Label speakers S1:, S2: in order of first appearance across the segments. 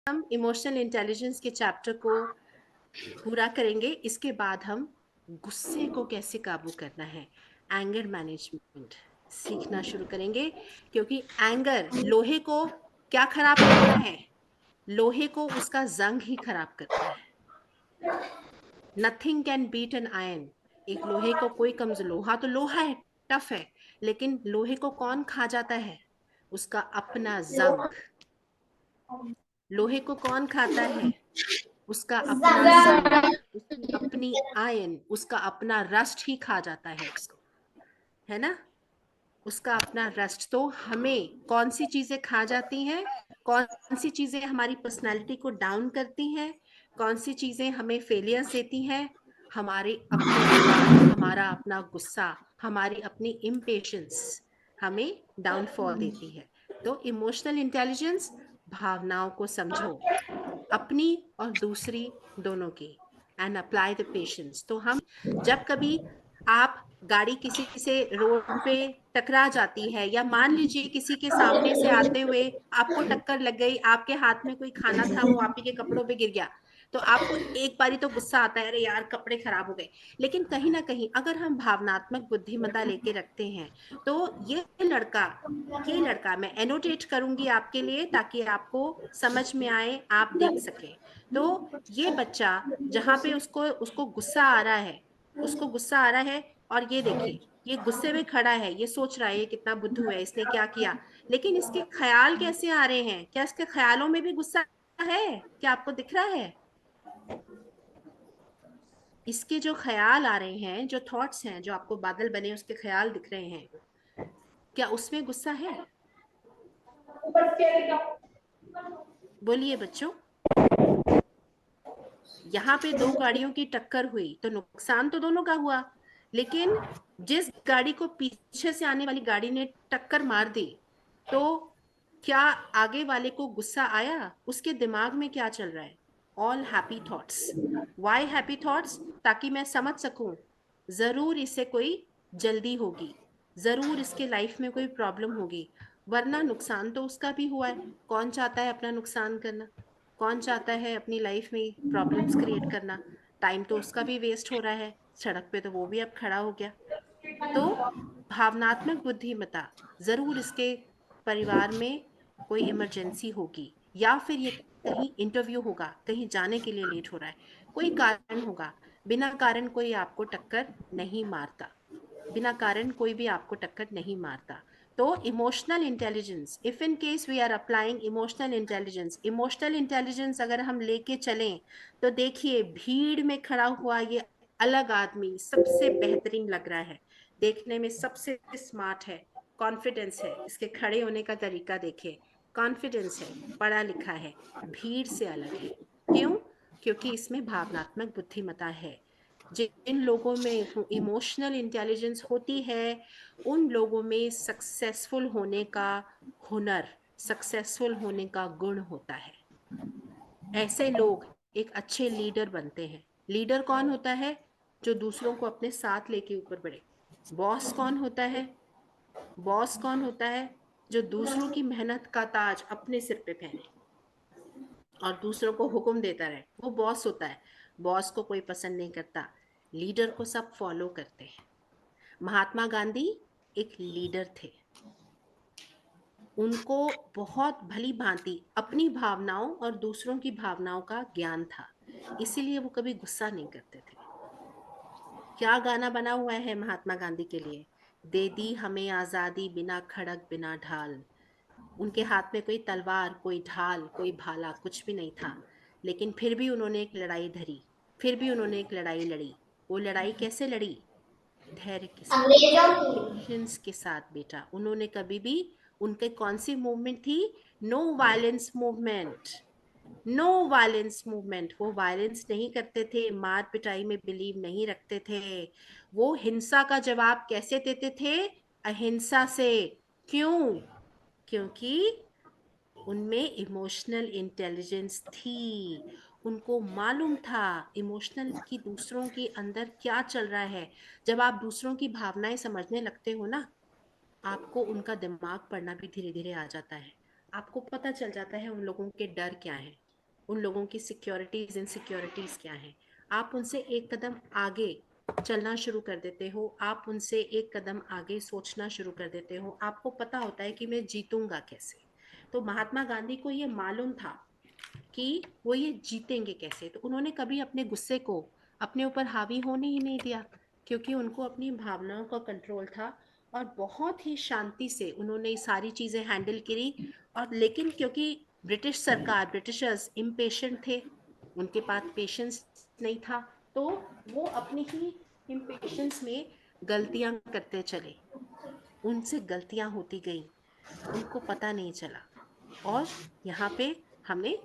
S1: हम emotional intelligence के chapter को पूरा करेंगे। इसके बाद हम गुस्से को कैसे काबू करना है, एंगर मैनेजमेंट सीखना शुरू करेंगे। क्योंकि एंगर लोहे को क्या खराब करता है? लोहे को उसका जंग ही खराब करता है। Nothing can beat an iron. एक लोहे को कोई कमजोर, लोहा तो लोहा है, टफ है, लेकिन लोहे को कौन खा जाता है? उसका अपना जंग। लोहे को कौन खाता है? उसका अपना जंग, उसकी अपनी आयन, उसका अपना रस्ट ही खा जाता है उसको, है ना? उसका अपना रस्ट। तो हमें कौन सी चीजें खा जाती हैं? कौन सी चीजें हमारी पर्सनालिटी को डाउन करती हैं? कौन सी चीजें हमें फेलियर्स देती हैं? हमारे अपने विचार, हमारा अपना गुस्सा, हमारी अपनी इम्पेशंस हमें डाउनफॉल देती है। तो इमोशनल इंटेलिजेंस, भावनाओं को समझो, अपनी और दूसरी दोनों की, एंड अप्लाई द पेशेंस। तो हम जब कभी आप गाड़ी किसी से रोड पे टकरा जाती है, या मान लीजिए किसी के सामने से आते हुए आपको टक्कर लग गई, आपके हाथ में कोई खाना था वो आप ही के कपड़ों पे गिर गया, तो आपको एक बारी तो गुस्सा आता है, अरे यार कपड़े खराब हो गए। लेकिन कहीं ना कहीं अगर हम भावनात्मक बुद्धिमत्ता लेके रखते हैं, तो ये लड़का मैं एनोटेट करूंगी आपके लिए ताकि आपको समझ में आए, आप देख सके। तो ये बच्चा जहां पे उसको उसको गुस्सा आ रहा है, उसको गुस्सा आ रहा है, और ये देखिए ये गुस्से में खड़ा है, ये सोच रहा है ये कितना बुद्धू है, इसने क्या किया। लेकिन इसके ख्याल कैसे आ रहे हैं? क्या इसके ख्यालों में भी गुस्सा है? क्या आपको दिख रहा है? इसके जो ख्याल आ रहे हैं, जो थॉट्स हैं, जो आपको बादल बने उसके ख्याल दिख रहे हैं, क्या उसमें गुस्सा है? बोलिए बच्चों। यहाँ पे दो गाड़ियों की टक्कर हुई तो नुकसान तो दोनों का हुआ, लेकिन जिस गाड़ी को पीछे से आने वाली गाड़ी ने टक्कर मार दी, तो क्या आगे वाले को गुस्सा आया? उसके दिमाग में क्या चल रहा है? All happy thoughts. Why happy thoughts? ताकि मैं समझ सकूं, जरूर इसे कोई जल्दी होगी, जरूर इसके लाइफ में कोई प्रॉब्लम होगी, वरना नुकसान तो उसका भी हुआ है। कौन चाहता है अपना नुकसान करना? कौन चाहता है अपनी लाइफ में प्रॉब्लम्स क्रिएट करना? टाइम तो उसका भी वेस्ट हो रहा है, सड़क पे तो वो भी अब खड़ा हो गया। तो भावनात्मक बुद्धिमत्ता, जरूर इसके परिवार में कोई इमरजेंसी होगी, या फिर ये कहीं इंटरव्यू होगा, कहीं जाने के लिए लेट हो रहा है, कोई कारण होगा। बिना कारण कोई आपको टक्कर नहीं मारता, बिना कारण कोई भी आपको टक्कर नहीं मारता। तो emotional intelligence, if in case we are applying emotional intelligence अगर हम लेके चलें, तो देखिए भीड़ में खड़ा हुआ ये अलग आदमी सबसे बेहतरीन लग रहा है, देखने में सबसे स्मार्ट है, कॉन्फिडेंस है, इसके खड़े होने का तरीका देखिए, कॉन्फिडेंस है, पढ़ा लिखा है, भीड़ से अलग है। क्यों? क्योंकि इसमें भावनात्मक बुद्धिमत्ता है। जिन लोगों में इमोशनल इंटेलिजेंस होती है, उन लोगों में सक्सेसफुल होने का हुनर, सक्सेसफुल होने का गुण होता है। ऐसे लोग एक अच्छे लीडर बनते हैं। लीडर कौन होता है? जो दूसरों को अपने साथ लेके ऊपर बढ़े। बॉस कौन होता है? बॉस कौन होता है? जो दूसरों की मेहनत का ताज अपने सिर पे पहने और दूसरों को हुक्म देता रहे, वो बॉस होता है। बॉस को कोई पसंद नहीं करता, लीडर को सब फॉलो करते हैं। महात्मा गांधी एक लीडर थे, उनको बहुत भली भांति अपनी भावनाओं और दूसरों की भावनाओं का ज्ञान था, इसीलिए वो कभी गुस्सा नहीं करते थे। क्या गाना बना हुआ है महात्मा गांधी के लिए? दे दी हमें आजादी बिना खड़क बिना ढाल। उनके हाथ में कोई तलवार, कोई ढाल, कोई भाला कुछ भी नहीं था, लेकिन फिर भी उन्होंने एक लड़ाई धरी, फिर भी उन्होंने एक लड़ाई लड़ी। वो लड़ाई कैसे लड़ी? धैर्य के साथ, पेशेंस के साथ बेटा। उन्होंने कभी भी, उनके कौन सी मूवमेंट थी? No violence movement. No violence movement. वो वायलेंस नहीं करते थे, मार पिटाई में बिलीव नहीं रखते थे। वो हिंसा का जवाब कैसे देते थे? अहिंसा से। क्यों? क्योंकि उनमें इमोशनल इंटेलिजेंस थी। उनको मालूम था इमोशनल की दूसरों के अंदर क्या चल रहा है। जब आप दूसरों की भावनाएं समझने लगते हो ना, आपको उनका दिमाग पढ़ना भी धीरे धीरे आ जाता है। आपको पता चल जाता है उन लोगों के डर क्या है, उन लोगों की सिक्योरिटीज इनसिक्योरिटीज क्या हैं। आप उनसे एक कदम आगे चलना शुरू कर देते हो, आप उनसे एक कदम आगे सोचना शुरू कर देते हो, आपको पता होता है कि मैं जीतूंगा कैसे। तो महात्मा गांधी को ये मालूम था कि वो ये जीतेंगे कैसे, तो उन्होंने कभी अपने गुस्से को अपने ऊपर हावी होने ही नहीं दिया, क्योंकि उनको अपनी भावनाओं का कंट्रोल था और बहुत ही शांति से उन्होंने सारी चीजें हैंडल करी। और लेकिन क्योंकि ब्रिटिश सरकार, ब्रिटिशर्स इम्पेशेंट थे, उनके पास पेशेंस नहीं था, तो वो अपनी ही इम्पेशेंस में गलतियां करते चले, उनसे गलतियां होती गई, उनको पता नहीं चला। और यहाँ पे हमने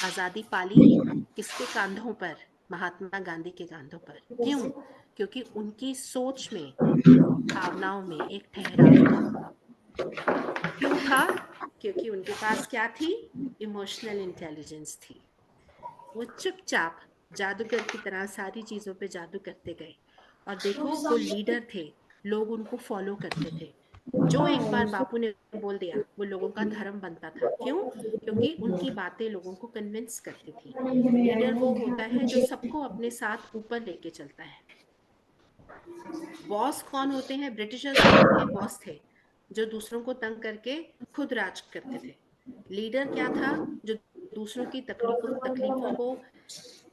S1: आजादी पाली किसके कांधों पर? महात्मा गांधी के कांधों पर। क्यों? क्योंकि उनकी सोच में, भावनाओं में एक ठहराव था। क्यों था? क्योंकि उनके पास क्या थी? इमोशनल इंटेलिजेंस थी। वो चुपचाप जादूगर की तरह सारी चीजों पे जादू करते गए। और देखो, वो लीडर थे, लोग उनको फॉलो करते थे। जो एक बार बापू ने बोल दिया वो लोगों का धर्म बनता था। क्यों? क्योंकि उनकी बातें लोगों को कन्विंस करती थी। लीडर वो होता है जो सबको अपने साथ ऊपर लेके चलता है। बॉस कौन होते हैं? ब्रिटिशर्स के बॉस थे जो दूसरों को तंग करके खुद राज करते थे। लीडर क्या था? जो दूसरों की तकलीफों को,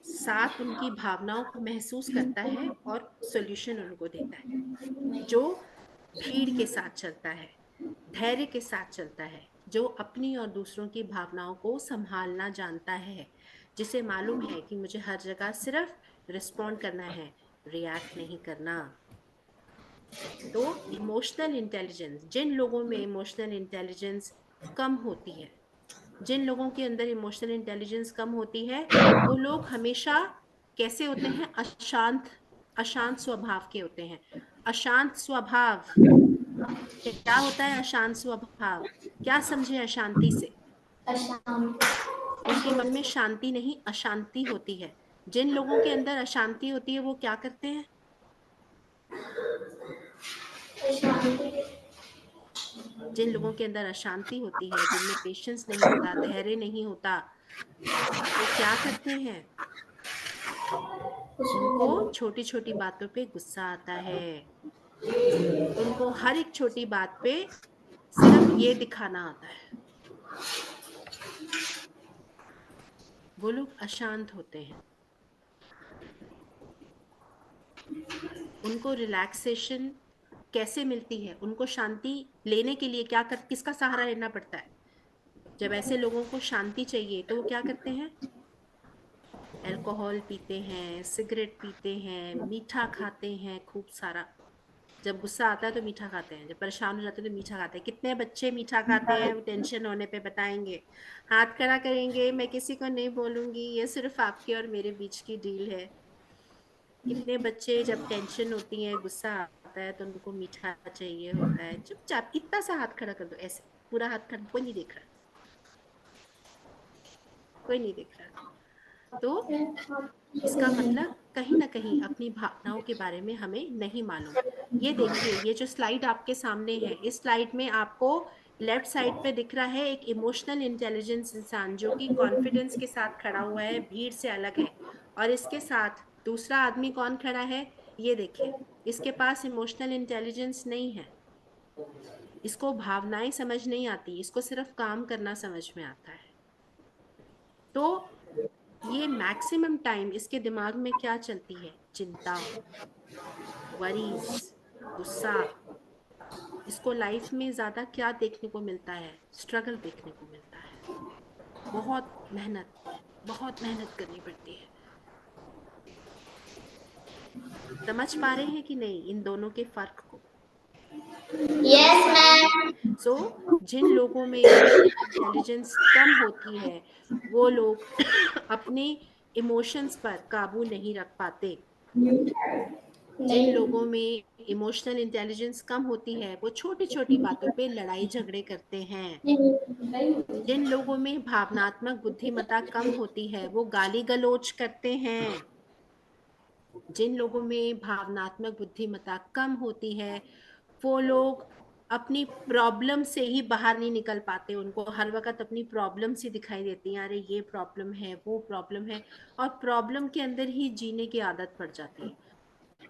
S1: साथ उनकी भावनाओं को महसूस करता है और सॉल्यूशन उनको देता है, जो भीड़ के साथ चलता है, धैर्य के साथ चलता है, जो अपनी और दूसरों की भावनाओं को संभालना जानता है, जिसे मालूम है कि मुझे हर जगह सिर्फ रिस्पॉन्ड करना है, रिएक्ट नहीं करना। तो इमोशनल इंटेलिजेंस, जिन लोगों में इमोशनल इंटेलिजेंस कम होती है, जिन लोगों के अंदर इमोशनल इंटेलिजेंस कम होती है, वो लोग हमेशा कैसे होते हैं? अशांत, अशांत स्वभाव के होते हैं। अशांत स्वभाव क्या होता है? अशांत स्वभाव क्या समझे अशांति से? उनके मन में शांति नहीं, अशांति होती है। जिन लोगों के अंदर अशांति होती है वो क्या करते हैं? जिन लोगों के अंदर अशांति होती है, जिनमें पेशेंस नहीं होता, धैर्य नहीं होता, वो क्या करते हैं? उनको छोटी छोटी बातों पे गुस्सा आता है, उनको हर एक छोटी बात पे सिर्फ ये दिखाना आता है। वो लोग अशांत होते हैं। उनको रिलैक्सेशन कैसे मिलती है? उनको शांति लेने के लिए किसका सहारा लेना पड़ता है? जब ऐसे लोगों को शांति चाहिए तो वो क्या करते हैं? अल्कोहल पीते हैं, सिगरेट पीते हैं, मीठा खाते हैं खूब सारा। जब गुस्सा आता है तो मीठा खाते हैं, जब परेशान हो जाते हैं तो मीठा खाते हैं। कितने बच्चे मीठा खाते हैं? वो टेंशन होने पे बताएंगे, हाथ खड़ा करेंगे। मैं किसी को नहीं बोलूंगी, ये सिर्फ आपके और मेरे बीच की डील है। कितने बच्चे जब टेंशन होती है, गुस्सा आता है, तो उनको मीठा चाहिए होता है। चुपचाप इतना सा हाथ खड़ा कर दो, ऐसे पूरा हाथ खड़ा, कोई नहीं देख रहा, कोई नहीं देख रहा। तो इसका मतलब कहीं ना कहीं अपनी भावनाओं के बारे में हमें नहीं मालूम। ये देखिए, ये जो स्लाइड आपके सामने है, इस स्लाइड में आपको लेफ्ट साइड पे दिख रहा है एक इमोशनल इंटेलिजेंस इंसान जो कि कॉन्फिडेंस के साथ खड़ा हुआ है, भीड़ से अलग है। और इसके साथ दूसरा आदमी कौन खड़ा है? ये देखिए, इसके पास इमोशनल इंटेलिजेंस नहीं है, इसको भावनाएं समझ नहीं आती, इसको सिर्फ काम करना समझ में आता है। तो ये मैक्सिमम टाइम इसके दिमाग में क्या चलती है? चिंता, वरीज, गुस्सा। इसको लाइफ में ज्यादा क्या देखने को मिलता है? स्ट्रगल देखने को मिलता है। बहुत मेहनत, बहुत मेहनत करनी पड़ती है। समझ पा रहे हैं कि नहीं इन दोनों के फर्क को? समझ पा रहे हैं? सो जिन लोगों में इमोशनल इंटेलिजेंस कम होती है, वो लोग अपने इमोशंस पर काबू नहीं रख पाते। जिन लोगों में इमोशनल इंटेलिजेंस कम होती है, वो छोटी छोटी बातों पे लड़ाई झगड़े करते हैं। जिन लोगों में भावनात्मक बुद्धिमत्ता कम होती है, वो गाली गलौज करते हैं। जिन लोगों में भावनात्मक बुद्धिमत्ता कम होती है, वो लोग अपनी प्रॉब्लम से ही बाहर नहीं निकल पाते, उनको हर वक्त अपनी प्रॉब्लम से दिखाई देती है, अरे ये प्रॉब्लम है, वो प्रॉब्लम है, और प्रॉब्लम के अंदर ही जीने की आदत पड़ जाती है।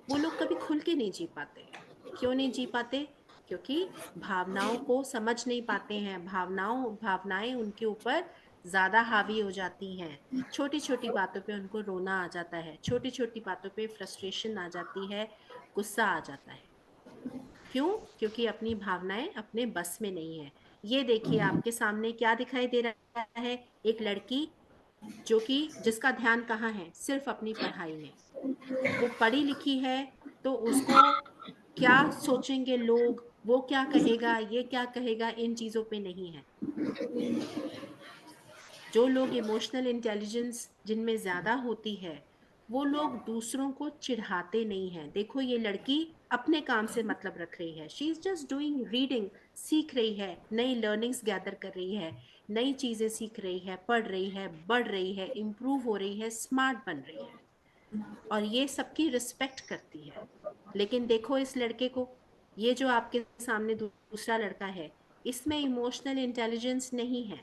S1: वो लोग कभी खुल के नहीं जी पाते। क्यों नहीं जी पाते? क्योंकि भावनाओं को समझ नहीं पाते हैं, भावनाएं उनके ऊपर ज्यादा हावी हो जाती हैं। छोटी छोटी बातों पे उनको रोना आ जाता है, छोटी छोटी बातों पे फ्रस्ट्रेशन आ जाती है, गुस्सा आ जाता है। क्यों? क्योंकि अपनी भावनाएं अपने बस में नहीं है। ये देखिए आपके सामने क्या दिखाई दे रहा है, एक लड़की जो कि जिसका ध्यान कहाँ है, सिर्फ अपनी पढ़ाई में। वो पढ़ी लिखी है, तो उसको क्या सोचेंगे लोग, वो क्या कहेगा, ये क्या कहेगा, इन चीजों पे नहीं है। जो लोग इमोशनल इंटेलिजेंस जिनमें ज्यादा होती है, वो लोग दूसरों को चिढ़ाते नहीं हैं। देखो ये लड़की अपने काम से मतलब रख रही है, she is just doing reading, सीख रही है, नई लर्निंग्स गैदर कर रही है, नई चीजें सीख रही है, पढ़ रही है, बढ़ रही है, इम्प्रूव हो रही है, स्मार्ट बन रही है, और ये सबकी रिस्पेक्ट करती है। लेकिन देखो इस लड़के को, ये जो आपके सामने दूसरा लड़का है, इसमें इमोशनल इंटेलिजेंस नहीं है।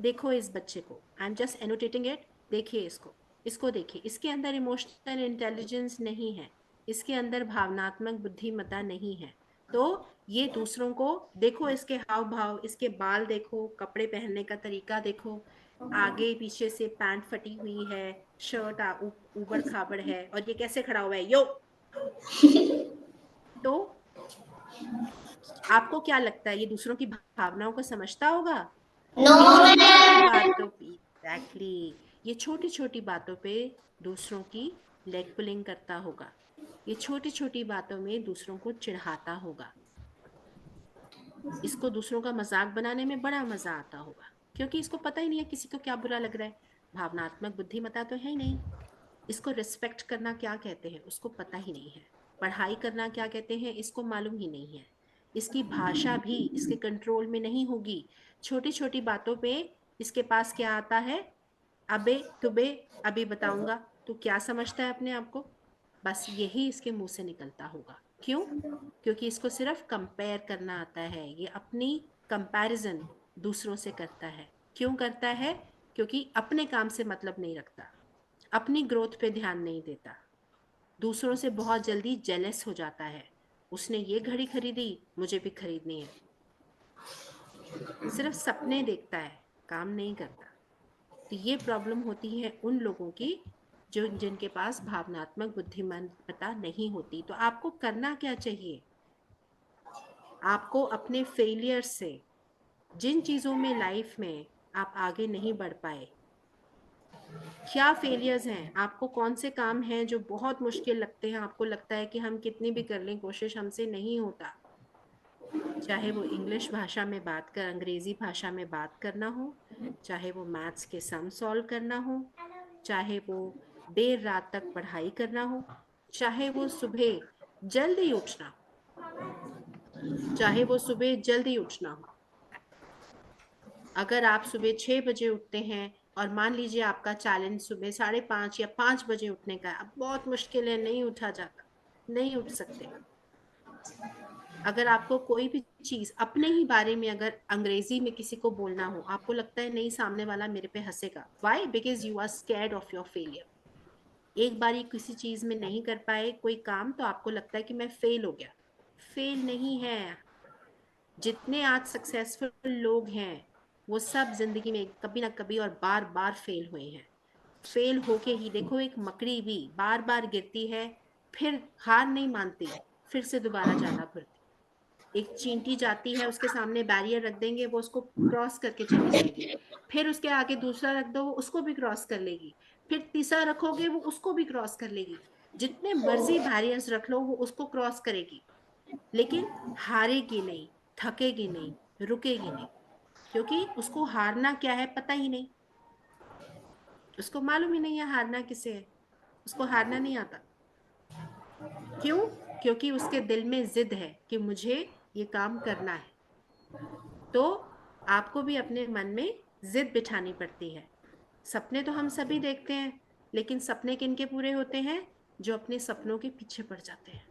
S1: देखो इस बच्चे को, आई एम जस्ट एनोटेटिंग इट, देखिए इसको देखिए, इसके अंदर इमोशनल इंटेलिजेंस नहीं है, इसके अंदर भावनात्मक बुद्धिमत्ता नहीं है। तो ये दूसरों को देखो, इसके हाव भाव, इसके बाल देखो, कपड़े पहनने का तरीका देखो, आगे पीछे से पैंट फटी हुई है, शर्ट ऊबड़ खाबड़ है, और ये कैसे खड़ा हुआ है, यो। तो आपको क्या लगता है, ये दूसरों की भावनाओं को समझता होगा?
S2: नो
S1: ये छोटी छोटी
S2: मैम।
S1: बातों पे, एग्जैक्टली, ये छोटी छोटी बातों पे दूसरों की लेग पुलिंग करता होगा, ये छोटी छोटी बातों में दूसरों को चिढ़ाता होगा, इसको दूसरों का मजाक बनाने में बड़ा मजा आता होगा, क्योंकि इसको पता ही नहीं है किसी को क्या बुरा लग रहा है। भावनात्मक बुद्धिमत्ता तो है ही नहीं। इसको रिस्पेक्ट करना क्या कहते हैं उसको पता ही नहीं है, पढ़ाई करना क्या कहते हैं इसको मालूम ही नहीं है, इसकी भाषा भी इसके कंट्रोल में नहीं होगी। छोटी छोटी बातों पे इसके पास क्या आता है, अबे तुबे, अभी बताऊंगा, तू क्या समझता है अपने आप को, बस यही इसके मुंह से निकलता होगा। क्यों? क्योंकि इसको सिर्फ कंपेयर करना आता है, ये अपनी कंपैरिजन दूसरों से करता है। क्यों करता है? क्योंकि अपने काम से मतलब नहीं रखता, अपनी ग्रोथ पे ध्यान नहीं देता, दूसरों से बहुत जल्दी जेलस हो जाता है, उसने ये घड़ी खरीदी, मुझे भी खरीदनी है। सिर्फ सपने देखता है, काम नहीं करता। तो ये प्रॉब्लम होती है उन लोगों की जो जिनके पास भावनात्मक बुद्धिमत्ता नहीं होती। तो आपको करना क्या चाहिए? आपको अपने फेलियर से, जिन चीजों में लाइफ में आप आगे नहीं बढ़ पाए, क्या फेलियर्स हैं आपको, कौन से काम हैं जो बहुत मुश्किल लगते हैं, आपको लगता है कि हम कितनी भी कर लें कोशिश हमसे नहीं होता, चाहे वो इंग्लिश भाषा में बात कर, अंग्रेजी भाषा में बात करना हो, चाहे वो मैथ्स के सम सॉल्व करना हो, चाहे वो देर रात तक पढ़ाई करना हो, चाहे वो सुबह जल्दी उठना, चाहे वो सुबह जल्दी उठना हो। अगर आप सुबह 6 बजे उठते हैं, और मान लीजिए आपका चैलेंज सुबह 5:30 या 5 बजे उठने का है, अब बहुत मुश्किल है, नहीं उठा जाता, नहीं उठ सकते। अगर आपको कोई भी चीज अपने ही बारे में अगर अंग्रेजी में किसी को बोलना हो, आपको लगता है नहीं सामने वाला मेरे पे हंसेगा, why? Because you are scared of your failure. एक बारी किसी चीज में नहीं कर पाए कोई काम, तो आपको लगता है कि मैं फेल हो गया। फेल नहीं है। जितने आज सक्सेसफुल लोग हैं, वो सब जिंदगी में कभी ना कभी और बार बार फेल हुए हैं। फेल होके ही देखो, एक मकड़ी भी बार बार गिरती है, फिर हार नहीं मानती, फिर से दोबारा जाना भरती। एक चींटी जाती है, उसके सामने बैरियर रख देंगे, वो उसको क्रॉस करके चली जाएगी, फिर उसके आगे दूसरा रख दो, वो उसको भी क्रॉस कर लेगी, फिर तीसरा रखोगे, वो उसको भी क्रॉस कर लेगी। जितने मर्जी बैरियर्स रख लो, वो उसको क्रॉस करेगी, लेकिन हारेगी नहीं, थकेगी नहीं, रुकेगी नहीं, क्योंकि उसको हारना क्या है पता ही नहीं, उसको मालूम ही नहीं है हारना किसे है, उसको हारना नहीं आता। क्यों? क्योंकि उसके दिल में जिद है कि मुझे ये काम करना है। तो आपको भी अपने मन में जिद बिठानी पड़ती है। सपने तो हम सभी देखते हैं, लेकिन सपने किनके पूरे होते हैं? जो अपने सपनों के पीछे पड़ जाते हैं।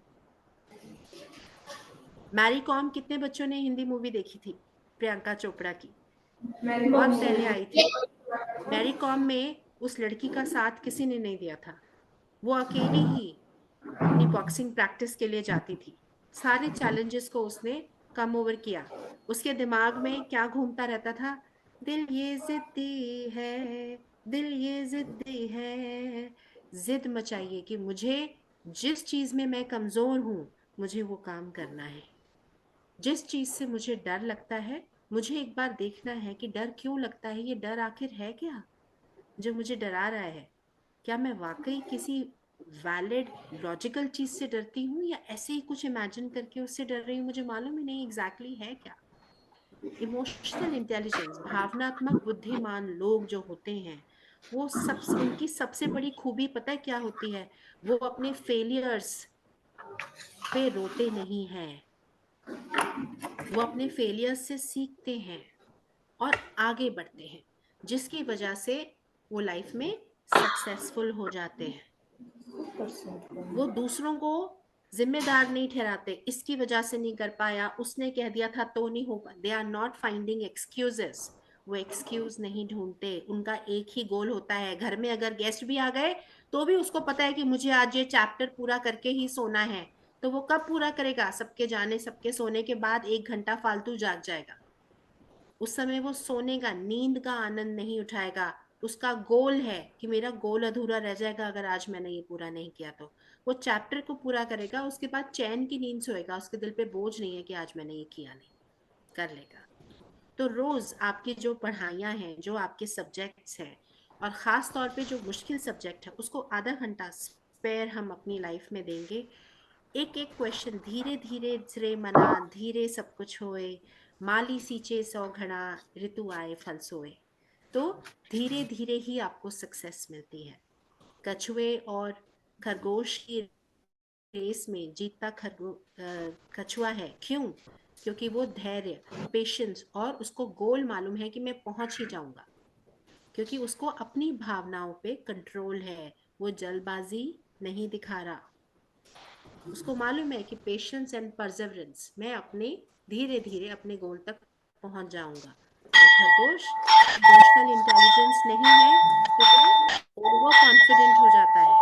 S1: मैरी कॉम कितने बच्चों ने हिंदी मूवी देखी थी? प्रियंका चोपड़ा की,
S2: मैरी
S1: बहुत
S2: कॉम
S1: पहले आई थी। मैरी कॉम में उस लड़की का साथ किसी ने नहीं दिया था, वो अकेली ही अपनी बॉक्सिंग प्रैक्टिस के लिए जाती थी। सारे चैलेंजेस को उसने कम ओवर किया। उसके दिमाग में क्या घूमता रहता था? दिल ये जिद्दी है, दिल ये जिद्दी है। जिद मचाइए कि मुझे जिस चीज में मैं कमजोर हूं, मुझे वो काम करना है। जिस चीज से मुझे डर लगता है, मुझे एक बार देखना है कि डर क्यों लगता है, ये डर आखिर है क्या जो मुझे डरा रहा है। क्या मैं वाकई किसी वैलिड लॉजिकल चीज से डरती हूँ, या ऐसे ही कुछ इमेजिन करके उससे डर रही हूँ, मुझे मालूम ही नहीं एग्जैक्टली है क्या। इमोशनल इंटेलिजेंस, भावनात्मक बुद्धिमान लोग जो होते हैं, वो सब, उनकी सबसे बड़ी खूबी पता है क्या होती है? वो अपने फेलियर्स पे रोते नहीं हैं, वो अपने फेलियर्स से सीखते हैं और आगे बढ़ते हैं, जिसकी वजह से वो लाइफ में सक्सेसफुल हो जाते हैं। वो दूसरों को जिम्मेदार नहीं ठहराते, इसकी वजह से नहीं कर पाया, उसने कह दिया था तो नहीं होगा। They are not finding excuses. वो एक्सक्यूज नहीं ढूंढते, उनका एक ही गोल होता है। घर में अगर गेस्ट भी आ गए तो भी उसको पता है कि मुझे आज ये चैप्टर पूरा करके ही सोना है। तो वो कब पूरा करेगा? सबके जाने, सबके सोने के बाद 1 घंटा फालतू जाग जाएगा। उस समय वो सोने का, नींद का आनंद नहीं उठाएगा। उसका गोल है कि मेरा गोल अधूरा रह जाएगा अगर आज मैंने ये पूरा नहीं किया। तो वो चैप्टर को पूरा करेगा, उसके बाद चैन की नींद सोएगा, उसके दिल पे बोझ नहीं है कि आज मैंने ये किया नहीं, कर लेगा। तो रोज आपकी जो पढ़ाइयाँ हैं, जो आपके सब्जेक्ट्स हैं, और खास तौर पे जो मुश्किल सब्जेक्ट है, उसको आधा घंटा स्पेयर हम अपनी लाइफ में देंगे। एक एक क्वेश्चन धीरे धीरे श्रे मना, धीरे सब कुछ होए, माली सींचे सौ घड़ा, ऋतु आए फल सोए। तो धीरे धीरे ही आपको सक्सेस मिलती है। कछुए और खरगोश की रेस में जीतता कछुआ है। क्यों? क्योंकि वो धैर्य, पेशेंस, और उसको गोल मालूम है कि मैं पहुंच ही जाऊंगा। क्योंकि उसको अपनी भावनाओं पे कंट्रोल है, वो जल्दबाजी नहीं दिखा रहा। उसको मालूम है कि पेशेंस एंड परसेवरेंस, मैं अपने धीरे धीरे अपने गोल तक पहुंच जाऊंगा। और खरगोश इमोशनल इंटेलिजेंस नहीं है, तो वो ओवर कॉन्फिडेंट हो जाता है।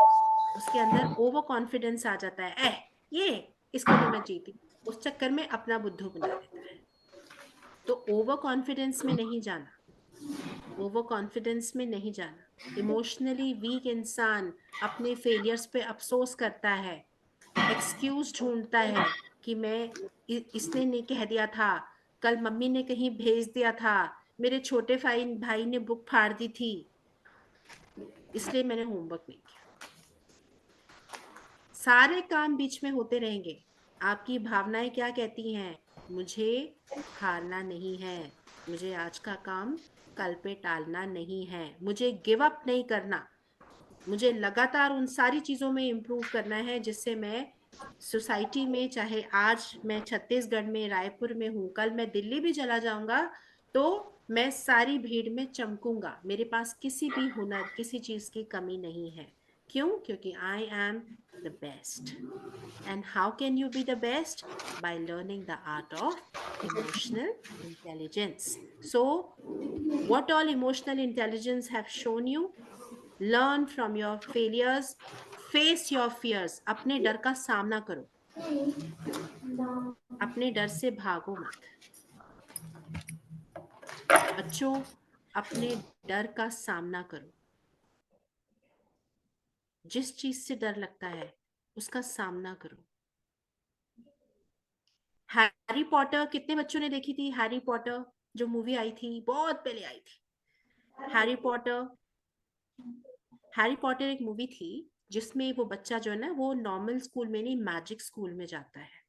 S1: उसके अंदर ओवर कॉन्फिडेंस आ जाता है। ये, इसको तो मैं जीती, उस चक्कर में अपना बुद्धू बना देता है। तो ओवर कॉन्फिडेंस में नहीं जाना, ओवर कॉन्फिडेंस में नहीं जाना। इमोशनली वीक इंसान अपने फेलियर्स पे अफसोस करता है, एक्सक्यूज ढूंढता है कि मैं, इसने नहीं कह दिया था, कल मम्मी ने कहीं भेज दिया था, मेरे छोटे भाई भाई ने बुक फाड़ दी थी, इसलिए मैंने होमवर्क नहीं किया। सारे काम बीच में होते रहेंगे। आपकी भावनाएं क्या कहती हैं? मुझे हारना नहीं है, मुझे आज का काम कल पे टालना नहीं है, मुझे गिव अप नहीं करना, मुझे लगातार उन सारी चीजों में इम्प्रूव करना है जिससे मैं सोसाइटी में, चाहे आज मैं छत्तीसगढ़ में रायपुर में हूँ, कल मैं दिल्ली भी चला जाऊंगा तो मैं सारी भीड़ में चमकूंगा। मेरे पास किसी भी हुनर, किसी चीज की कमी नहीं है। क्यों? क्योंकि I am the best. And how can you be the best? By learning the art of emotional intelligence. So, what all emotional intelligence have shown you? Learn from your failures, face your fears. अपने डर का सामना करो, अपने डर से भागो मत। बच्चों, अपने डर का सामना करो। जिस चीज से डर लगता है उसका सामना करो। हैरी पॉटर कितने बच्चों ने देखी थी? हैरी पॉटर जो मूवी आई थी, बहुत पहले आई थी। हैरी पॉटर, हैरी पॉटर एक मूवी थी जिसमें वो बच्चा जो है ना, वो नॉर्मल स्कूल में नहीं, मैजिक स्कूल में जाता है।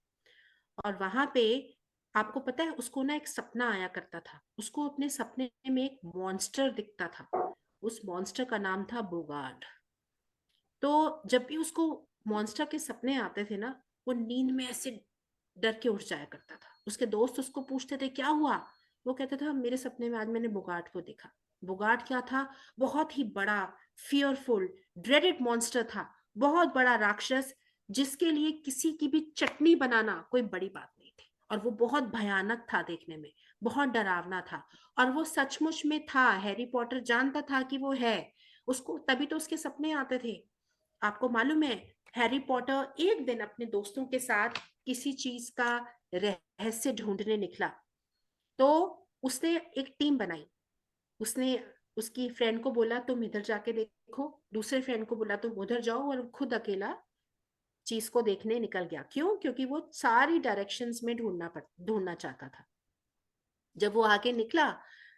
S1: और वहां पे आपको पता है, उसको ना एक सपना आया करता था। उसको अपने सपने में एक मॉन्स्टर दिखता था। उस मॉन्स्टर का नाम था बोगार्ड। तो जब भी उसको मॉन्स्टर के सपने आते थे ना, वो नींद में ऐसे डर के उठ जाया करता था। उसके दोस्त उसको पूछते थे क्या हुआ? वो कहता था मेरे सपने में आज मैंने बुगार्ड को देखा। बुगार्ड क्या था? बहुत ही बड़ा, फियरफुल, ड्रेडेड मॉन्स्टर था। बहुत बड़ा राक्षस, जिसके लिए किसी की भी चटनी बनाना कोई बड़ी बात नहीं थी। और वो बहुत भयानक था देखने में, बहुत डरावना था। और वो सचमुच में था, हैरी पॉटर जानता था कि वो है, उसको तभी तो उसके सपने आते थे। आपको मालूम है, हैरी पॉटर एक दिन अपने दोस्तों के साथ किसी चीज का रहस्य ढूंढने निकला। तो उसने एक टीम बनाई। उसने उसकी फ्रेंड को बोला तुम इधर जाके देखो, दूसरे फ्रेंड को बोला तुम उधर जाओ, और खुद अकेला चीज को देखने निकल गया। क्यों? क्योंकि वो सारी डायरेक्शंस में ढूंढना चाहता था। जब वो आगे निकला,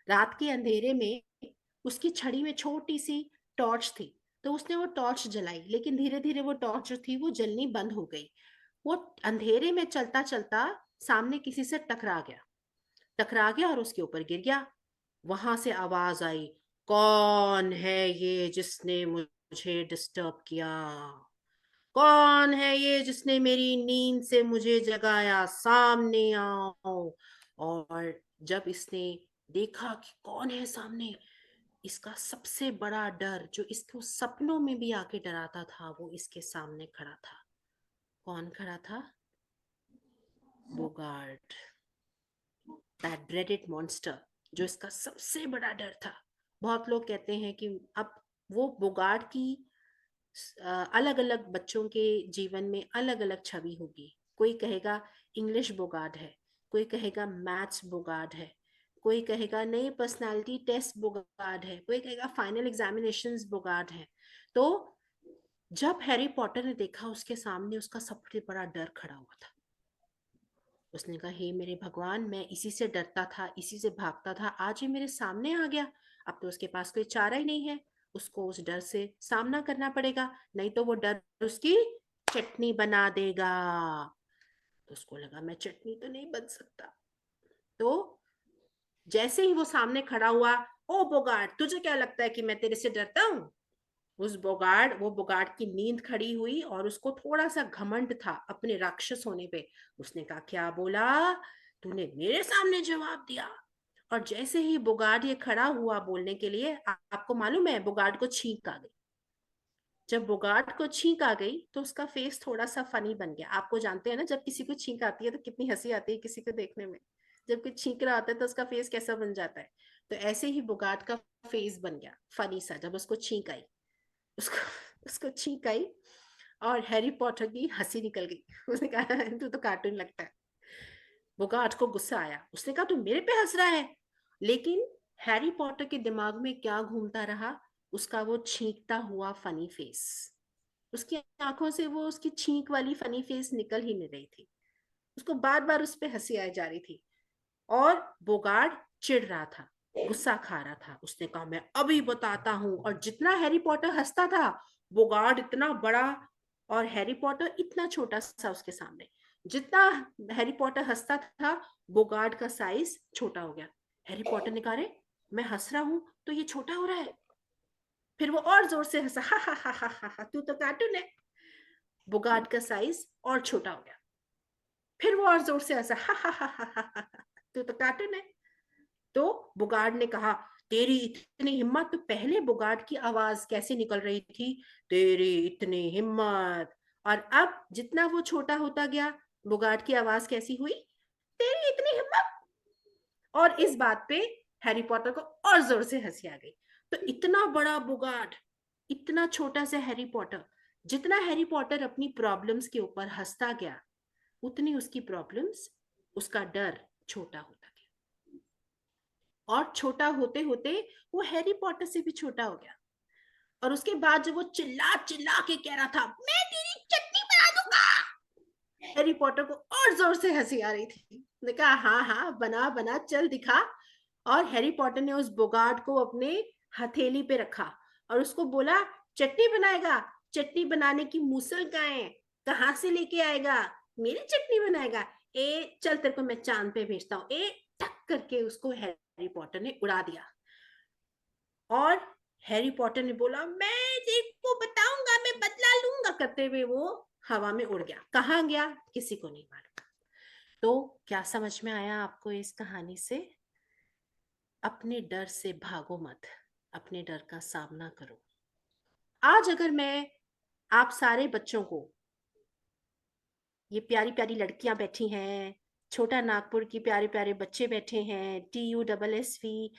S1: रात के अंधेरे में उसकी छड़ी में छोटी सी टॉर्च थी। तो उसने वो टॉर्च जलाई, लेकिन धीरे धीरे वो टॉर्च जो थी वो जलनी बंद हो गई। वो अंधेरे में चलता चलता सामने किसी से टकरा गया और उसके ऊपर गिर गया। वहां से आवाज आई, कौन है ये जिसने मुझे डिस्टर्ब किया? कौन है ये जिसने मेरी नींद से मुझे जगाया? सामने आओ। और जब इसने देखा कि कौन है सामने, इसका सबसे बड़ा डर जो इसको सपनों में भी आके डराता था, वो इसके सामने खड़ा था। कौन खड़ा था? बोगार्ड, दैट dreaded monster, जो इसका सबसे बड़ा डर था। बहुत लोग कहते हैं कि अब वो बोगार्ड की अलग अलग बच्चों के जीवन में अलग अलग छवि होगी। कोई कहेगा इंग्लिश बोगार्ड है, कोई कहेगा मैथ्स बोगार्ड है, कोई कहेगा नई पर्सनालिटी टेस्ट बोगार्ड है, कोई कहेगा फाइनल एग्जामिनेशंस बोगार्ड है। तो जब हैरी पॉटर ने देखा उसके सामने उसका सबसे बड़ा डर खड़ा हुआ था, उसने कहा हे मेरे भगवान, मैं इसी से डरता था, इसी से भागता था, आज ये मेरे सामने आ गया। अब तो उसके पास कोई चारा ही नहीं है, उसको उस डर से सामना करना पड़ेगा, नहीं तो वो डर उसकी चटनी बना देगा। तो उसको लगा मैं चटनी तो नहीं बन सकता। तो जैसे ही वो सामने खड़ा हुआ, ओ बोगार्ड, तुझे क्या लगता है कि मैं तेरे से डरता हूँ? वो बोगार्ड की नींद खड़ी हुई और उसको थोड़ा सा घमंड था अपने राक्षस होने पे। उसने कहा क्या बोला? तूने मेरे सामने जवाब दिया? और जैसे ही बोगार्ड ये खड़ा हुआ बोलने के लिए, आपको मालूम है बोगार्ड को छींक आ गई। जब बोगार्ड को छींक आ गई तो उसका फेस थोड़ा सा फनी बन गया। आपको जानते हैं ना, जब किसी को छींक आती है तो कितनी हंसी आती है किसी को देखने में। जब कोई छींक रहा होता है तो उसका फेस कैसा बन जाता है। तो ऐसे ही बोगार्ड का फेस बन गया फनी सा जब उसको छींक आई। उसको उसको छींक आई और हैरी पॉटर की हंसी निकल गई। उसने कहा तू तो कार्टून लगता है। बोगार्ट को गुस्सा आया, उसने कहा तू मेरे पे हंस रहा है। लेकिन हैरी पॉटर के दिमाग में क्या घूमता रहा? उसका वो छींकता हुआ फनी फेस। उसकी आंखों से वो उसकी छींक वाली फनी फेस निकल ही नहीं रही थी। उसको बार बार उस पर हंसी आई जा रही थी। और बोगार्ड चिढ़ रहा था, गुस्सा खा रहा था। उसने कहा मैं अभी बताता हूँ। और जितना हैरी पॉटर हंसता था, बोगार्ड इतना बड़ा और हैरी पॉटर इतना छोटा सा उसके सामने। जितना हैरी पॉटर हंसता था, बोगार्ड का साइज छोटा हो गया। हैरी पॉटर ने कहा रे, मैं हंस रहा हूं तो ये छोटा हो रहा है। फिर वो और जोर से हंसा, हा हा हा हा हा हा, तू तो कार्टून है। बोगार्ड का साइज और छोटा हो गया। फिर वो और जोर से हंसा, हा हा हा हा हा हा, तू तो कार्टून है। तो बुगार्ड ने कहा तेरी इतनी हिम्मत? तो पहले बुगार्ड की आवाज कैसे निकल रही थी, तेरी इतनी हिम्मत। और अब जितना वो छोटा होता गया, बुगार्ड की आवाज कैसी हुई, तेरी इतनी हिम्मत। और इस बात पे हैरी पॉटर को और जोर से हंसी आ गई। तो इतना बड़ा बुगार्ड, इतना छोटा सा हैरी पॉटर। जितना हैरी पॉटर अपनी प्रॉब्लम्स के ऊपर हंसता गया, उतनी उसकी प्रॉब्लम्स, उसका डर छोटा होता गया। और छोटा होते होते वो हैरी पॉटर से भी छोटा हो गया। और उसके बाद जब वो चिल्ला चिल्ला के कह रहा था मैं तेरी चटनी बना दूंगा, हैरी पॉटर को और जोर से हंसी आ रही थी। उसने कहा हाँ हाँ बना बना, चल दिखा। और हैरी पॉटर ने उस बोगार्ड को अपने हथेली पे रखा और उसको बोला चटनी बनाएगा? चटनी बनाने की मूसल कहाँ है? कहाँ से लेके आएगा? मेरी चटनी बनाएगा? ए चल तेरे को मैं चांद पे भेजता हूँ। ए टक करके उसको हैरी पॉटर ने उड़ा दिया। और हैरी पॉटर ने बोला मैं तेरे बताऊंगा, मैं बदला लूंगा करते हुए वो हवा में उड़ गया। कहाँ गया किसी को नहीं मालूम। तो क्या समझ में आया आपको इस कहानी से? अपने डर से भागो मत, अपने डर का सामना करो। आज अगर मैं आप सारे बच्चों को, ये प्यारी प्यारी लड़कियां बैठी हैं, छोटा नागपुर की प्यारे प्यारे बच्चे बैठे हैं, TUSSV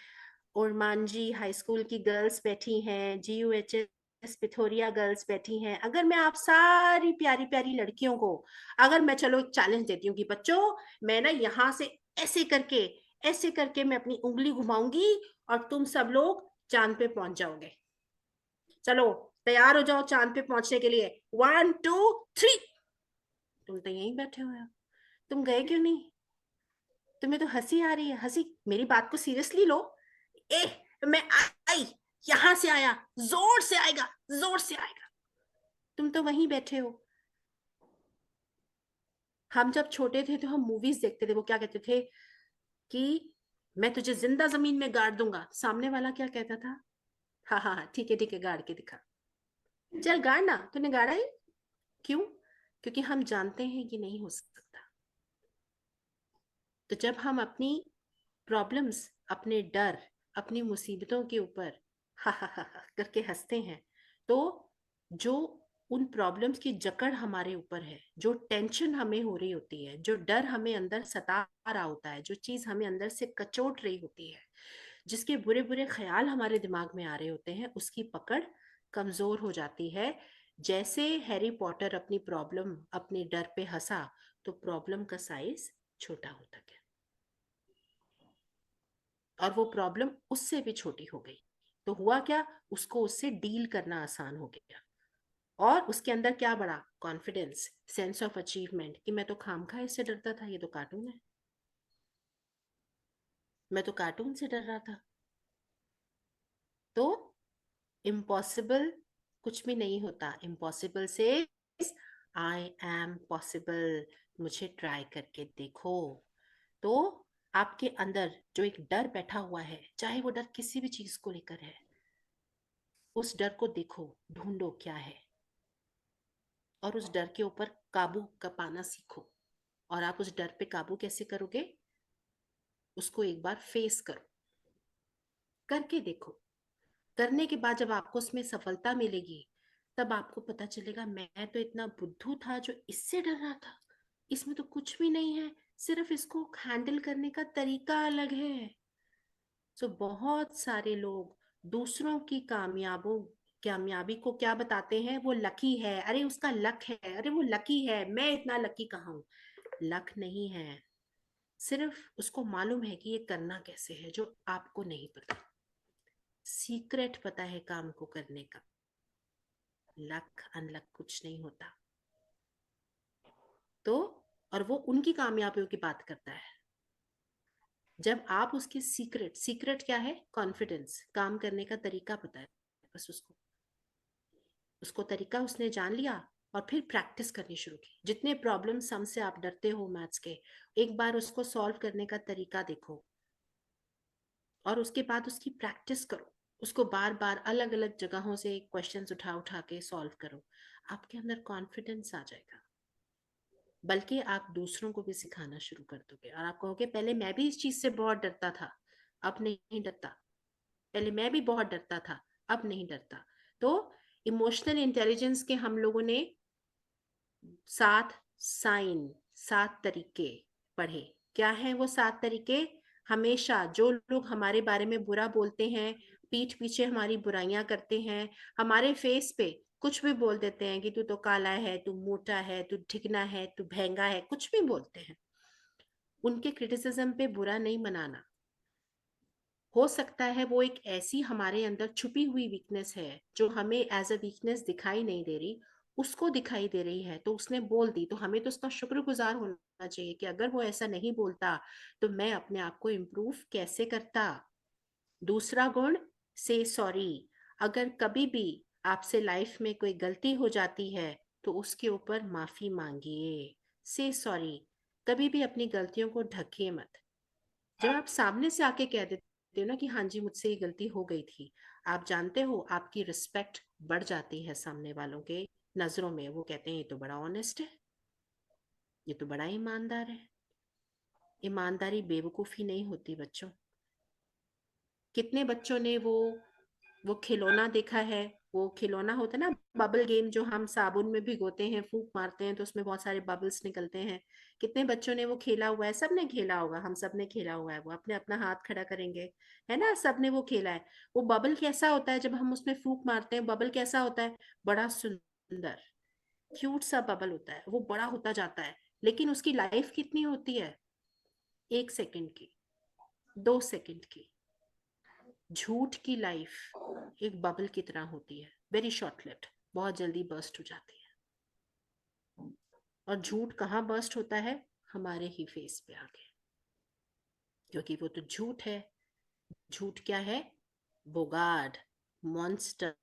S1: और मांझी हाई स्कूल की गर्ल्स बैठी हैं, GUHS पिथोरिया गर्ल्स बैठी हैं। अगर मैं आप सारी प्यारी प्यारी लड़कियों को, अगर मैं चलो एक चैलेंज देती हूँ कि बच्चों, मैं ना यहाँ से ऐसे करके मैं अपनी उंगली घुमाऊंगी और तुम सब लोग चांद पे पहुंच जाओगे। चलो तैयार हो जाओ चांद पे पहुंचने के लिए, 1 2 3। तुम तो यहीं बैठे हुए हो, तुम गए क्यों नहीं? तुम्हें तो हंसी आ रही है, हंसी, मेरी बात को सीरियसली लो। ए, मैं आई, यहां से आया, जोर से आएगा, जोर से आएगा। तुम तो वहीं बैठे हो। हम जब छोटे थे तो हम मूवीज देखते थे, वो क्या कहते थे कि मैं तुझे जिंदा जमीन में गाड़ दूंगा। सामने वाला क्या कहता था? हाँ हाँ हाँ, ठीक है गाड़ के दिखा। चल गाड़ ना, तूने गाड़ा ही क्यों? क्योंकि हम जानते हैं कि नहीं हो सकता। तो जब हम अपनी प्रॉब्लम्स, अपने डर, अपनी मुसीबतों के ऊपर हा हा हा करके हंसते हैं, तो जो उन प्रॉब्लम्स की जकड़ हमारे ऊपर है, जो टेंशन हमें हो रही होती है, जो डर हमें अंदर सता रहा होता है, जो चीज हमें अंदर से कचोट रही होती है, जिसके बुरे बुरे ख्याल हमारे दिमाग में आ रहे होते हैं, उसकी पकड़ कमजोर हो जाती है। जैसे हैरी पॉटर अपनी प्रॉब्लम, अपने डर पे हंसा, तो प्रॉब्लम का साइज छोटा होता गया और वो प्रॉब्लम उससे भी छोटी हो गई। तो हुआ क्या, उसको उससे डील करना आसान हो गया। और उसके अंदर क्या बढ़ा? कॉन्फिडेंस, सेंस ऑफ अचीवमेंट, कि मैं तो खामखा इससे डरता था, ये तो कार्टून है, मैं तो कार्टून से डर रहा था। तो इम्पॉसिबल कुछ भी नहीं होता, इम्पॉसिबल से आई एम पॉसिबल, मुझे ट्राई करके देखो। तो आपके अंदर जो एक डर बैठा हुआ है, चाहे वो डर किसी भी चीज को लेकर है, उस डर को देखो, ढूंढो क्या है, और उस डर के ऊपर काबू का पाना सीखो। और आप उस डर पे काबू कैसे करोगे? उसको एक बार फेस करो, करके देखो। करने के बाद जब आपको उसमें सफलता मिलेगी, तब आपको पता चलेगा मैं तो इतना बुद्धू था जो इससे डर रहा था, इसमें तो कुछ भी नहीं है, सिर्फ इसको हैंडल करने का तरीका अलग है। सो बहुत सारे लोग दूसरों की कामयाबी को क्या बताते हैं? वो लकी है, अरे उसका लक है, अरे वो लकी है, मैं इतना लकी कहाँ हूं। लक नहीं है, सिर्फ उसको मालूम है कि ये करना कैसे है, जो आपको नहीं पता। सीक्रेट पता है काम को करने का। लक अनलक कुछ नहीं होता। तो और वो उनकी कामयाबियों की बात करता है, जब आप उसके सीक्रेट, सीक्रेट क्या है? कॉन्फिडेंस, काम करने का तरीका पता है बस उसको, उसको तरीका उसने जान लिया। और फिर प्रैक्टिस करनी शुरू की। जितने प्रॉब्लम सम से आप डरते हो मैथ्स के, एक बार उसको सॉल्व करने का तरीका देखो और उसके बाद उसकी प्रैक्टिस करो। उसको बार बार अलग अलग जगहों से क्वेश्चंस उठा उठा के सॉल्व करो। आपके अंदर कॉन्फिडेंस आ जाएगा, बल्कि आप दूसरों को भी सिखाना शुरू कर दोगे। और आप कहोगे पहले मैं भी इस चीज से बहुत डरता था, अब नहीं डरता। पहले मैं भी बहुत डरता था, अब नहीं डरता। तो इमोशनल इंटेलिजेंस के हम लोगों ने 7 साइन, 7 तरीके पढ़े। क्या है वो 7 तरीके? हमेशा जो लोग हमारे बारे में बुरा बोलते हैं, पीठ पीछे हमारी बुराइयां करते हैं, हमारे फेस पे कुछ भी बोल देते हैं कि तू तो काला है, तू मोटा है, तू ढिकना है, तू महंगा है, कुछ भी बोलते हैं, उनके क्रिटिसिज्म पे बुरा नहीं मनाना। हो सकता है वो एक ऐसी हमारे अंदर छुपी हुई वीकनेस है जो हमें एज अ वीकनेस दिखाई नहीं दे रही, उसको दिखाई दे रही है, तो उसने बोल दी, तो हमें तो उसका शुक्रगुजार होना चाहिए कि अगर वो ऐसा नहीं बोलता तो मैं अपने आप को इम्प्रूव कैसे करता। दूसरा गुण, से सॉरी। अगर कभी भी आपसे लाइफ में कोई गलती हो जाती है तो उसके ऊपर माफी मांगिए, से सॉरी। कभी भी अपनी गलतियों को ढकिए मत। जब आप सामने से आके कह देते हो ना कि हाँ जी मुझसे ये गलती हो गई थी, आप जानते हो आपकी रिस्पेक्ट बढ़ जाती है सामने वालों के नजरों में। वो कहते हैं ये तो बड़ा ऑनेस्ट है, ये तो बड़ा ईमानदार है। ईमानदारी बेवकूफी नहीं होती बच्चों। कितने बच्चों ने वो खिलौना देखा है वो खिलौना होता है ना, बबल गेम, जो हम साबुन में भिगोते हैं, फूंक मारते हैं तो उसमें बहुत सारे बबल्स निकलते हैं। कितने बच्चों ने वो खेला हुआ है, सबने खेला होगा, हम सब ने खेला हुआ है। वो अपने अपना हाथ खड़ा करेंगे, है ना, सबने वो खेला है। वो बबल कैसा होता है जब हम उसमें फूंक मारते हैं, बबल कैसा होता है, बड़ा सुंदर क्यूट सा बबल होता है, वो बड़ा होता जाता है। लेकिन उसकी लाइफ कितनी होती है, 1 सेकंड की, 2 सेकंड की। झूठ की लाइफ एक बबल की तरह होती है, वेरी शॉर्ट लिव्ड, बहुत जल्दी बर्स्ट हो जाती है। और झूठ कहाँ बर्स्ट होता है, हमारे ही फेस पे आके, क्योंकि वो तो झूठ है। झूठ क्या है, बोगाड, मॉन्स्टर।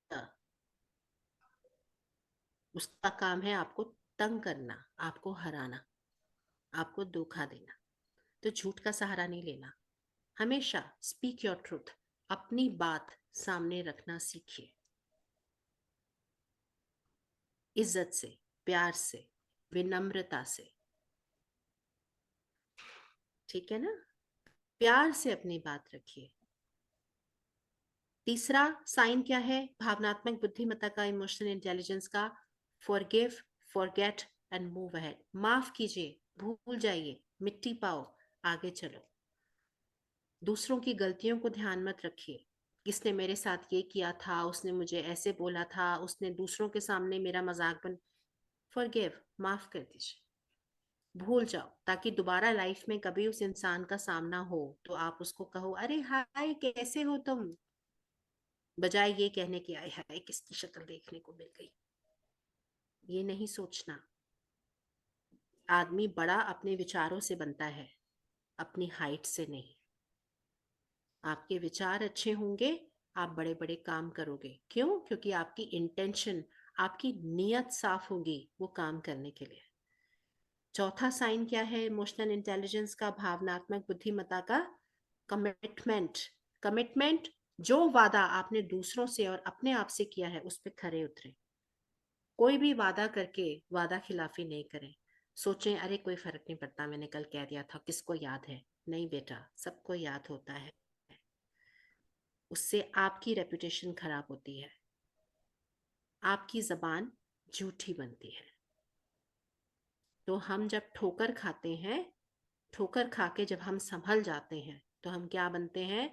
S1: उसका काम है आपको तंग करना, आपको हराना, आपको धोखा देना। तो झूठ का सहारा नहीं लेना। हमेशा स्पीक योर ट्रूथ, अपनी बात सामने रखना सीखिए, इज्जत से, प्यार से, विनम्रता से। ठीक है ना, प्यार से अपनी बात रखिए। तीसरा साइन क्या है भावनात्मक बुद्धिमत्ता का, इमोशनल इंटेलिजेंस का, forgive, forget and move ahead. माफ कीजिए, भूल जाइए, मिट्टी पाओ, आगे चलो। दूसरों की गलतियों को ध्यान मत रखिए, किसने मेरे साथ ये किया था, उसने मुझे ऐसे बोला था, उसने दूसरों के सामने मेरा मजाक बन। फॉरगिव, माफ कर दीजिए, भूल जाओ, ताकि दोबारा लाइफ में कभी उस इंसान का सामना हो तो आप उसको कहो, अरे हाय कैसे हो तुम, बजाय ये कहने की आय हाय किसकी शक्ल देखने को मिल गई। ये नहीं सोचना। आदमी बड़ा अपने विचारों से बनता है, अपनी हाइट से नहीं। आपके विचार अच्छे होंगे, आप बड़े बड़े काम करोगे। क्यों? क्योंकि आपकी इंटेंशन, आपकी नीयत साफ होगी वो काम करने के लिए। चौथा साइन क्या है इमोशनल इंटेलिजेंस का, भावनात्मक बुद्धिमत्ता का, कमिटमेंट। कमिटमेंट, जो वादा आपने दूसरों से और अपने आप से किया है उस पर खरे उतरे। कोई भी वादा करके वादा खिलाफी नहीं करें। सोचें अरे कोई फर्क नहीं पड़ता, मैंने कल कह दिया था, किसको याद है। नहीं बेटा, सबको याद होता है। उससे आपकी रेपुटेशन खराब होती है, आपकी जबान झूठी बनती है। तो हम जब ठोकर खाते हैं, ठोकर खा के जब हम संभल जाते हैं तो हम क्या बनते हैं,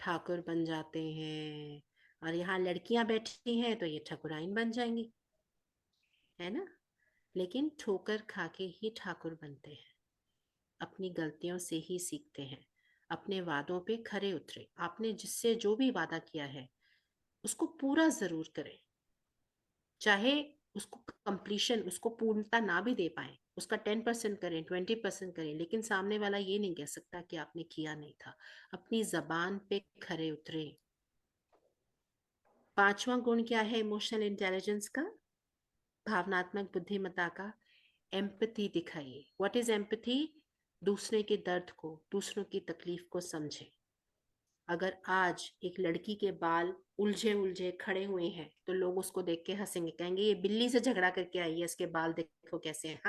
S1: ठाकुर बन जाते हैं। और यहाँ लड़कियां बैठी हैं तो ये ठाकुराइन बन जाएंगी, है ना। लेकिन ठोकर खा के ही ठाकुर बनते हैं, अपनी गलतियों से ही सीखते हैं। अपने वादों पे खरे उतरे, आपने जिससे जो भी वादा किया है उसको पूरा जरूर करें। चाहे उसको कंप्लीशन, उसको पूर्णता ना भी दे पाए, उसका 10% करें, 20% करें, लेकिन सामने वाला ये नहीं कह सकता कि आपने किया नहीं था। अपनी जबान पे खरे उतरे। पांचवा गुण क्या है इमोशनल इंटेलिजेंस का, भावनात्मक बुद्धिमत्ता का, एम्पैथी दिखाइए। What is empathy? दूसरे के दर्द को, दूसरों की तकलीफ को समझे। अगर आज एक लड़की के बाल उलझे उलझे खड़े हुए हैं तो लोग उसको देख के हंसेंगे, कहेंगे ये बिल्ली से झगड़ा करके आई है, इसके बाल देखो कैसे हैं।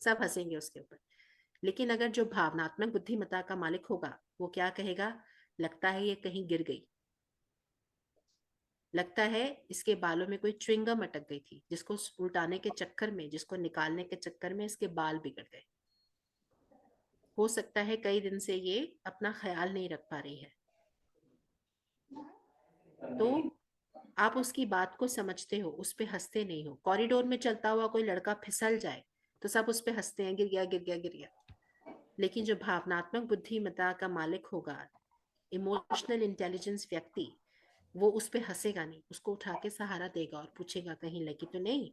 S1: सब हंसेंगे उसके ऊपर। लेकिन अगर जो भावनात्मक बुद्धिमत्ता का मालिक होगा वो क्या कहेगा, लगता है ये कहीं गिर गई, लगता है इसके बालों में कोई च्युइंगम अटक गई थी, जिसको उल्टाने के चक्कर में, जिसको निकालने के चक्कर में इसके बाल बिगड़ गए। हो सकता है कई दिन से ये अपना ख्याल नहीं रख पा रही है। तो आप उसकी बात को समझते हो, उस पर हंसते नहीं हो। कॉरिडोर में चलता हुआ कोई लड़का फिसल जाए तो सब उस पर हंसते हैं, गिर गया गिर गया गिर गया। लेकिन जो भावनात्मक बुद्धिमत्ता का मालिक होगा, इमोशनल इंटेलिजेंस व्यक्ति, वो उस पर हंसेगा नहीं, उसको उठा के सहारा देगा और पूछेगा कहीं लगी तो नहीं,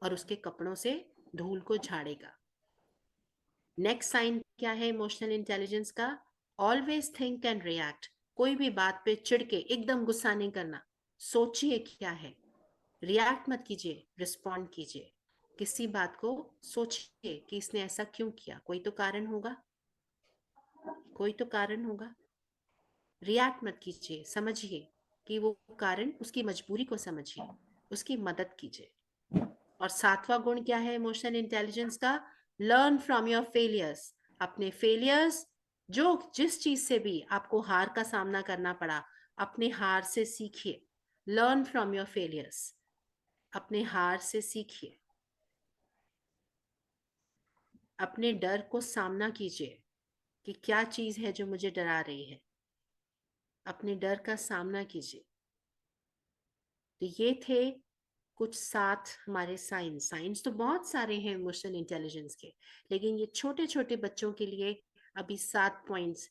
S1: और उसके कपड़ों से धूल को झाड़ेगा। नेक्स्ट साइन क्या है इमोशनल इंटेलिजेंस का, ऑलवेज थिंक एंड रिएक्ट। कोई भी बात पे चिढ़ के एकदम गुस्सा नहीं करना, सोचिए क्या है, रिएक्ट मत कीजिए, रिस्पॉन्ड कीजिए। किसी बात को सोचिए कि इसने ऐसा क्यों किया, कोई तो कारण होगा, कोई तो कारण होगा। रिएक्ट मत कीजिए, समझिए कि वो कारण, उसकी मजबूरी को समझिए, उसकी मदद कीजिए। और सातवां गुण क्या है इमोशनल इंटेलिजेंस का, लर्न फ्रॉम योर फेलियर्स। अपने फेलियर्स, जो जिस चीज से भी आपको हार का सामना करना पड़ा, अपने हार से सीखिए, लर्न फ्रॉम योर फेलियर्स, अपने हार से सीखिए, अपने डर को सामना कीजिए कि क्या चीज है जो मुझे डरा रही है, अपने डर का सामना कीजिए। तो ये थे कुछ 7 हमारे साइंस तो बहुत सारे हैं इमोशनल इंटेलिजेंस के, लेकिन ये छोटे छोटे बच्चों के लिए अभी 7 पॉइंट्स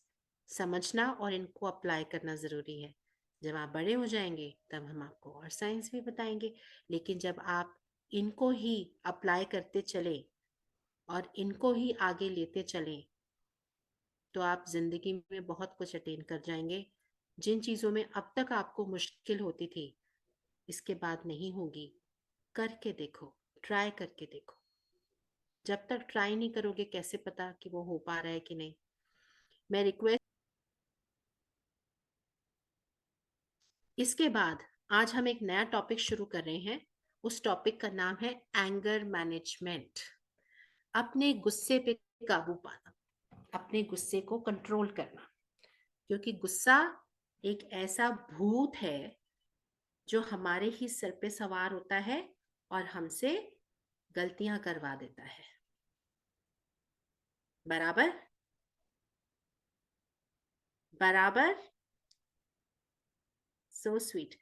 S1: समझना और इनको अप्लाई करना जरूरी है। जब आप बड़े हो जाएंगे तब हम आपको और साइंस भी बताएंगे, लेकिन जब आप इनको ही अप्लाई करते चले और इनको ही आगे लेते चले तो आप जिंदगी में बहुत कुछ अटेन कर जाएंगे। जिन चीजों में अब तक आपको मुश्किल होती थी, इसके बाद नहीं होगी। करके देखो, ट्राई करके देखो। जब तक ट्राई नहीं करोगे कैसे पता कि वो हो पा रहा है कि नहीं। मैं रिक्वेस्ट, इसके बाद आज हम एक नया टॉपिक शुरू कर रहे हैं। उस टॉपिक का नाम है एंगर मैनेजमेंट। अपने गुस्से पे काबू पाना, अपने गुस्से को कंट्रोल करना, क्योंकि गुस्सा एक ऐसा भूत है जो हमारे ही सिर पे सवार होता है और हमसे गलतियां करवा देता है। बराबर बराबर, सो स्वीट।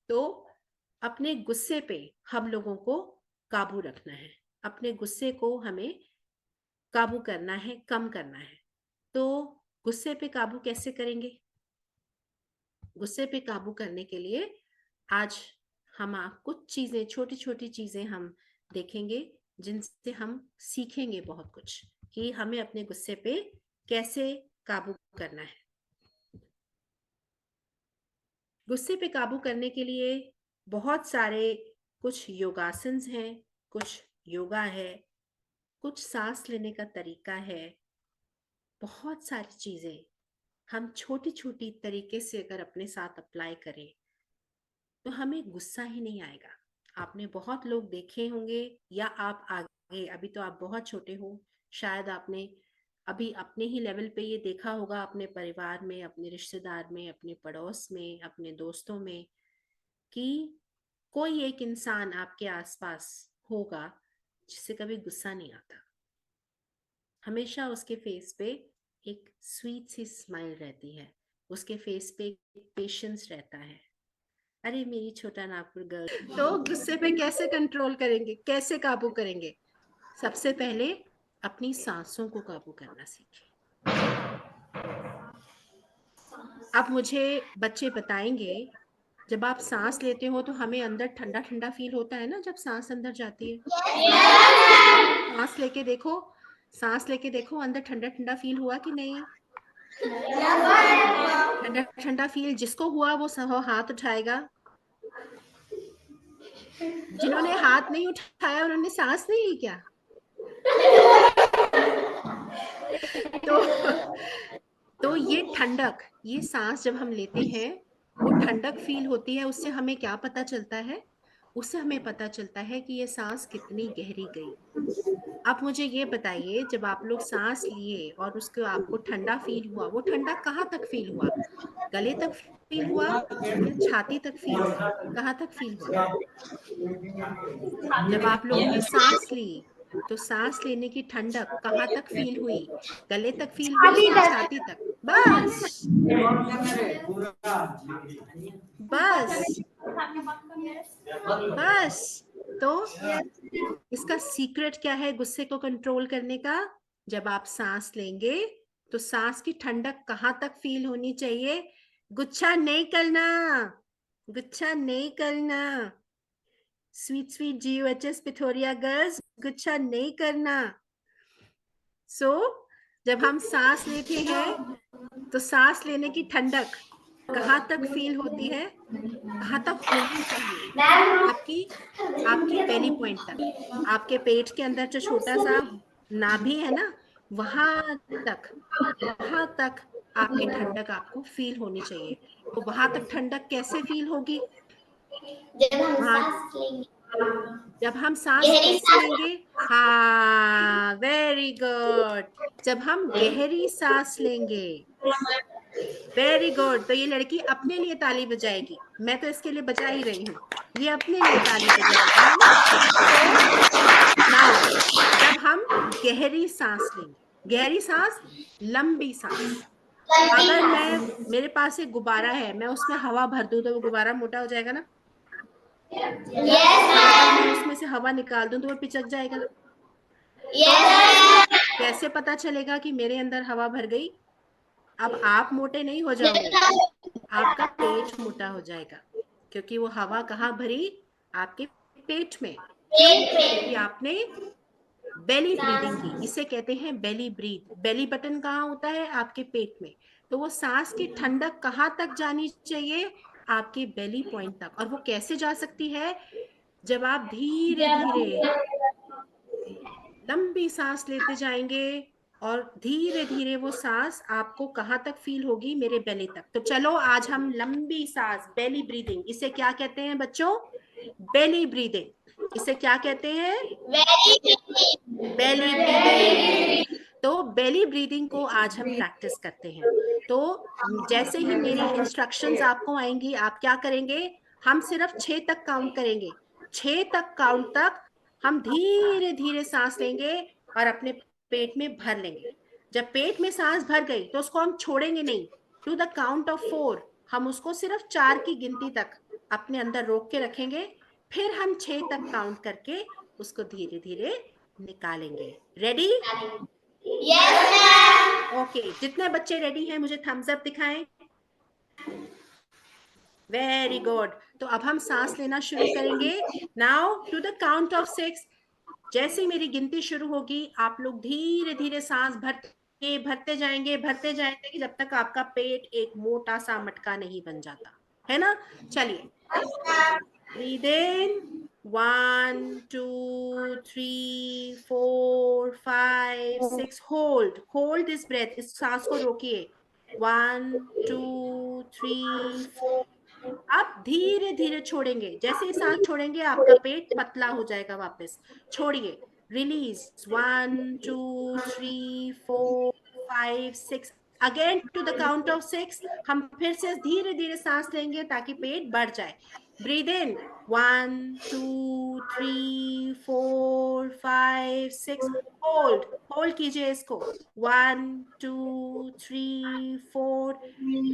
S1: तो अपने गुस्से पे हम लोगों को काबू रखना है, अपने गुस्से को हमें काबू करना है, कम करना है। तो गुस्से पे काबू कैसे करेंगे? गुस्से पे काबू करने के लिए आज हम कुछ चीजें, छोटी छोटी चीजें हम देखेंगे जिनसे हम सीखेंगे बहुत कुछ कि हमें अपने गुस्से पे कैसे काबू करना है। गुस्से पे काबू करने के लिए बहुत सारे कुछ योगासन्स हैं, कुछ योगा है, कुछ सांस लेने का तरीका है, बहुत सारी चीजें हम छोटी छोटी तरीके से अगर अपने साथ अप्लाई करें तो हमें गुस्सा ही नहीं आएगा। आपने बहुत लोग देखे होंगे, या आप आगे, अभी तो आप बहुत छोटे हो, शायद आपने अभी अपने ही लेवल पे ये देखा होगा अपने परिवार में, अपने रिश्तेदार में, अपने पड़ोस में, अपने दोस्तों में, कि कोई एक इंसान आपके आसपास होगा जिससे कभी गुस्सा नहीं आता। हमेशा उसके फेस पे एक स्वीट सी स्माइल रहती है, उसके फेस पे पेशेंस रहता है। अरे मेरी छोटा नागपुर गर्ल। तो गुस्से पे कैसे कंट्रोल करेंगे, कैसे काबू करेंगे? सबसे पहले अपनी सांसों को काबू करना सीखें। अब मुझे बच्चे बताएंगे, जब आप सांस लेते हो तो हमें अंदर ठंडा ठंडा फील होता है ना, जब सांस अंदर जाती है। सांस लेके देखो, सांस लेके देखो, अंदर ठंडा ठंडा फील हुआ कि नहीं? ठंडा ठंडा फील जिसको हुआ वो सब हाथ उठाएगा। जिन्होंने हाथ नहीं उठाया उन्होंने सांस नहीं ली क्या? तो तो ये ठंडक, ये सांस जब हम लेते हैं वो ठंडक फील होती है। उससे हमें क्या पता चलता है? उससे हमें पता चलता है कि ये सांस कितनी गहरी गई। आप मुझे ये बताइए, जब आप लोग सांस लिए और उसको आपको ठंडा फील हुआ, वो ठंडा कहाँ तक फील हुआ? गले तक फील हुआ या छाती तक फील हुआ? कहाँ तक फील हुआ? जब आप लोगों ने सांस ली तो सांस लेने की ठंडक कहाँ तक फील हुई? गले तक फील हुई या छाती तक? बस बस बस। तो इसका सीक्रेट क्या है गुस्से को कंट्रोल करने का? जब आप सांस लेंगे तो सांस की ठंडक कहाँ तक फील होनी चाहिए? गुच्छा नहीं करना, गुच्छा नहीं करना। Sweet sweet GUHS Pithoria girls, गुच्छा नहीं करना। सो जब हम सांस लेते हैं तो सांस लेने की ठंडक कहाँ तक फील होती है? कहाँ तक होनी चाहिए? आपकी आपकी बेली पॉइंट तक, आपके पेट के अंदर जो छोटा सा नाभि है ना, वहां तक, वहां तक आपकी ठंडक आपको फील होनी चाहिए। तो वहां तक ठंडक कैसे फील होगी?
S2: जब हम
S1: हाँ,
S2: सांस लेंगे,
S1: जब हम सांस कैसे लेंगे? हाँ, वेरी गुड। जब हम गहरी सांस लेंगे, वेरी गुड। तो ये लड़की अपने लिए ताली बजाएगी, मैं तो इसके लिए बजा ही रही हूँ, ये अपने लिए ताली बजाएगी, है ना। तो नाउ जब हम गहरी सांस लेंगे, गहरी सांस, लंबी सांस, अगर मेरे पास एक गुब्बारा है, मैं उसमें हवा भर दूं तो वो गुब्बारा मोटा हो जाएगा ना।
S2: यस
S1: और अगर मैं
S2: मैम।
S1: उसमें से हवा निकाल दूं तो वो पिचक जाएगा।
S2: यस
S1: तो कैसे पता चलेगा कि मेरे अंदर हवा भर गई? अब आप मोटे नहीं हो जाओगे,
S2: मैम।
S1: आपका पेट मोटा हो जाएगा, क्योंकि वो हवा कहाँ भरी? आपके पेट में। क्यों?
S2: पेट
S1: क्योंकि
S2: में
S1: आपने बेली ब्रीदिंग
S2: सांस।
S1: की। इसे कहते हैं बेली ब्रीथ। बेली बटन कहाँ होता है? आपके पेट में। तो वो सांस की ठंडक कहाँ तक जानी चाहिए? आपके बेली पॉइंट तक। और वो कैसे जा सकती है? जब आप धीरे धीरे लंबी सांस लेते जाएंगे, और धीरे धीरे वो सांस आपको कहाँ तक फील होगी? मेरे बेली तक। तो चलो आज हम लंबी सांस, बेली ब्रीदिंग, इसे क्या कहते हैं बच्चों? Belly breathing. इसे क्या कहते हैं?
S2: Very
S1: belly breathing. तो बेली ब्रीदिंग को आज हम प्रैक्टिस करते हैं। तो जैसे ही मेरी इंस्ट्रक्शंस आपको आएंगी, आप क्या करेंगे? हम सिर्फ 6 तक काउंट करेंगे। 6 तक काउंट तक हम धीरे धीरे सांस लेंगे और अपने पेट में भर लेंगे। जब पेट में सांस भर गई तो उसको हम छोड़ेंगे नहीं। टू द काउंट ऑफ 4 हम उसको सिर्फ 4 की गिनती तक अपने अंदर रोक के रखेंगे। फिर हम 6 तक काउंट करके उसको धीरे धीरे निकालेंगे। रेडी?
S2: Yes ma'am.
S1: ओके, जितने बच्चे रेडी हैं मुझे थम्स अप दिखाएं। Very good. तो अब हम सांस लेना शुरू करेंगे। Now to the count of 6, जैसे ही मेरी गिनती शुरू होगी आप लोग धीरे धीरे सांस भरते जाएंगे जब तक आपका पेट एक मोटा सा मटका नहीं बन जाता, है ना। चलिए, breathe in, 1 2 3 4 5 6, hold this breath, इस सांस को रोकिए। 1 2 3 4। आप धीरे धीरे छोड़ेंगे, जैसे ही सांस छोड़ेंगे आपका पेट पतला हो जाएगा वापस। छोड़िए, release. 1 2 3 4 5 6। Again to the count of 6 हम फिर से धीरे धीरे सांस लेंगे ताकि पेट बढ़ जाए। Breathe in, 1 2 3 4 5 6। होल्ड, होल्ड कीजिए इसको। 1 2 3 4।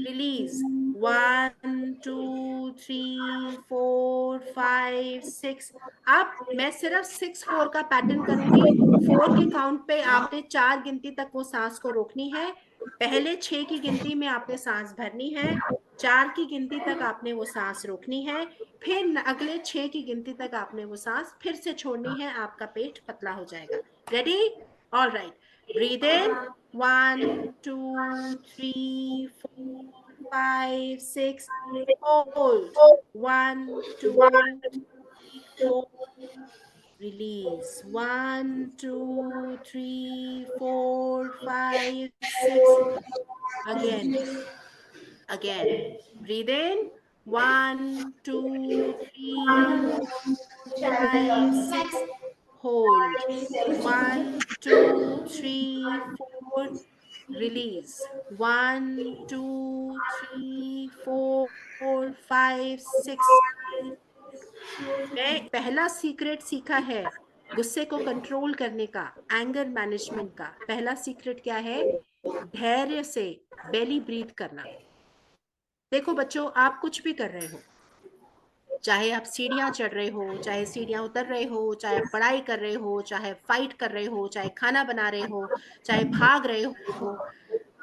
S1: रिलीज। 1 2 3 4 5 6। अब मैं सिर्फ 6 4 का पैटर्न करूंगी। 4 के काउंट पे आपने 4 गिनती तक वो सांस को रोकनी है। पहले 6 की गिनती में आपने सांस भरनी है। 4 की गिनती तक आपने वो सांस रोकनी है। फिर अगले 6 की गिनती तक आपने वो सांस फिर से छोड़नी है। आपका पेट पतला हो जाएगा। Ready? All right. Breathe in, 1 2 3 4 5 6। Hold, 1 2 3 4। Release, 1 2 3 4 5 6। Again, breathe in, 1 2 3 4 5 6। Hold, 1 2 3 4। Release, 1 2 3 4 5 6। मैं पहला सीक्रेट सीखा है गुस्से को कंट्रोल करने का, एंगर मैनेजमेंट का। पहला सीक्रेट क्या है? धैर्य से बेली ब्रीथ करना। देखो बच्चों, आप कुछ भी कर रहे हो, चाहे आप सीढ़ियां चढ़ रहे हो, चाहे सीढ़ियां उतर रहे हो, चाहे पढ़ाई कर रहे हो, चाहे फाइट कर रहे हो, चाहे खाना बना रहे हो, चाहे भाग रहे हो,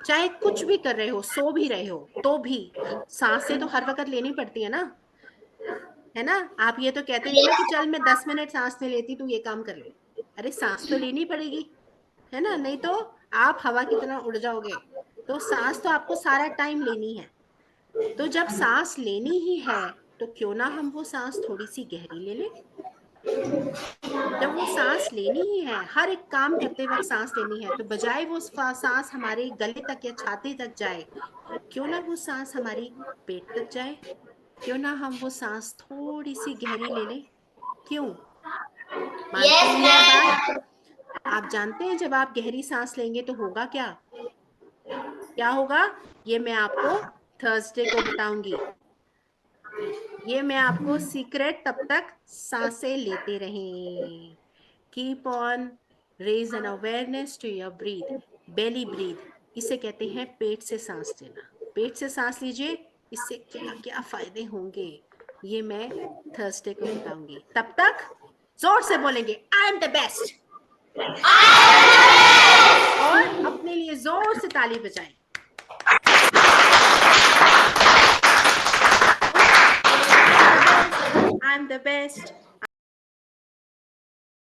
S1: चाहे कुछ भी कर रहे हो, सो भी रहे हो, तो भी सांसें तो हर वक्त लेनी पड़ती है ना, है ना। आप ये तो कहते नहीं ना कि चल मैं 10 मिनट सांस ले लेती, तू ये काम कर ले। अरे सांस तो लेनी पड़ेगी, है ना, नहीं तो आप हवा की तरह उड़ जाओगे। तो सांस तो आपको सारा टाइम लेनी है। तो जब सांस लेनी ही है तो क्यों ना हम वो सांस थोड़ी सी गहरी ले लें। जब वो सांस लेनी ही है, हर एक काम करते वक्त सांस लेनी है, तो बजाय वो सांस हमारे गले तक या छाती तक जाए, क्यों ना वो सांस हमारी पेट तक जाए। क्यों ना हम वो सांस थोड़ी सी गहरी ले लें। क्यों? मानते
S2: यस
S1: हैं ये बात?
S2: मैम।
S1: आप जानते हैं जब आप गहरी सांस लेंगे तो होगा क्या? क्या होगा ये मैं आपको थर्सडे को बताऊंगी। ये मैं आपको सीक्रेट, तब तक सांसें लेते रहें। Keep on raise an awareness to your breath, belly breath, इसे कहते हैं पेट से सांस लेना। पेट से सांस लीजिए, इससे क्या क्या फायदे होंगे ये मैं थर्सडे को बताऊंगी। तब तक जोर से बोलेंगे आई एम द बेस्ट, और अपने लिए जोर से ताली बजाएं। I'm the best.